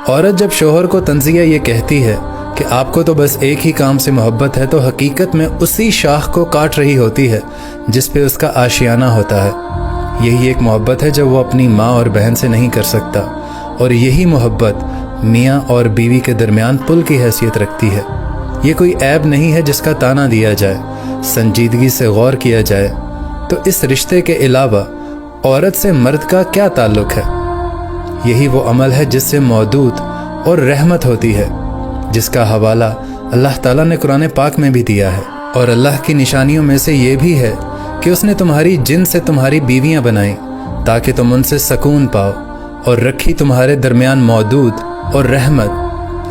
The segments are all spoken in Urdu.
عورت جب شوہر کو تنزیہ یہ کہتی ہے کہ آپ کو تو بس ایک ہی کام سے محبت ہے، تو حقیقت میں اسی شاخ کو کاٹ رہی ہوتی ہے جس پہ اس کا آشیانہ ہوتا ہے۔ یہی ایک محبت ہے جو وہ اپنی ماں اور بہن سے نہیں کر سکتا، اور یہی محبت میاں اور بیوی کے درمیان پل کی حیثیت رکھتی ہے۔ یہ کوئی عیب نہیں ہے جس کا تانا دیا جائے، سنجیدگی سے غور کیا جائے تو اس رشتے کے علاوہ عورت سے مرد کا کیا تعلق ہے؟ یہی وہ عمل ہے جس سے مودود اور رحمت ہوتی ہے، جس کا حوالہ اللہ تعالیٰ نے قرآن پاک میں بھی دیا ہے۔ اور اللہ کی نشانیوں میں سے یہ بھی ہے کہ اس نے تمہاری جن سے تمہاری بیویاں بنائیں تاکہ تم ان سے سکون پاؤ، اور رکھی تمہارے درمیان مودود اور رحمت۔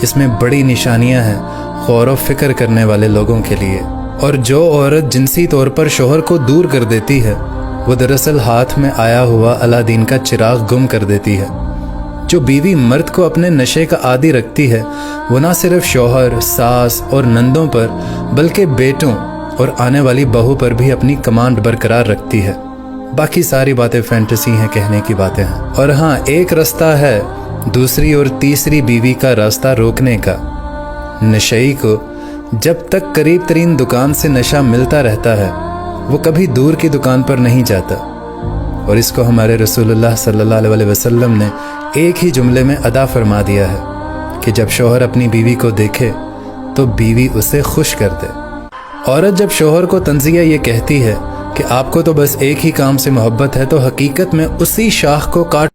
اس میں بڑی نشانیاں ہیں غور و فکر کرنے والے لوگوں کے لیے۔ اور جو عورت جنسی طور پر شوہر کو دور کر دیتی ہے، وہ دراصل ہاتھ میں آیا ہوا اللہ کا چراغ گم کر دیتی ہے۔ جو بیوی مرد کو اپنے نشے کا عادی رکھتی ہے، وہ نہ صرف شوہر، ساس اور نندوں پر بلکہ بیٹوں اور آنے والی بہو پر بھی اپنی کمانڈ برقرار رکھتی ہے۔ باقی ساری باتیں فینٹیسی ہیں، کہنے کی باتیں ہیں۔ اور ہاں، ایک رستہ ہے دوسری اور تیسری بیوی کا راستہ روکنے کا۔ نشئی کو جب تک قریب ترین دکان سے نشہ ملتا رہتا ہے، وہ کبھی دور کی دکان پر نہیں جاتا۔ اور اس کو ہمارے رسول اللہ صلی اللہ علیہ وسلم نے ایک ہی جملے میں ادا فرما دیا ہے کہ جب شوہر اپنی بیوی کو دیکھے تو بیوی اسے خوش کر دے۔ عورت جب شوہر کو تنزیہ یہ کہتی ہے کہ آپ کو تو بس ایک ہی کام سے محبت ہے، تو حقیقت میں اسی شاخ کو کاٹ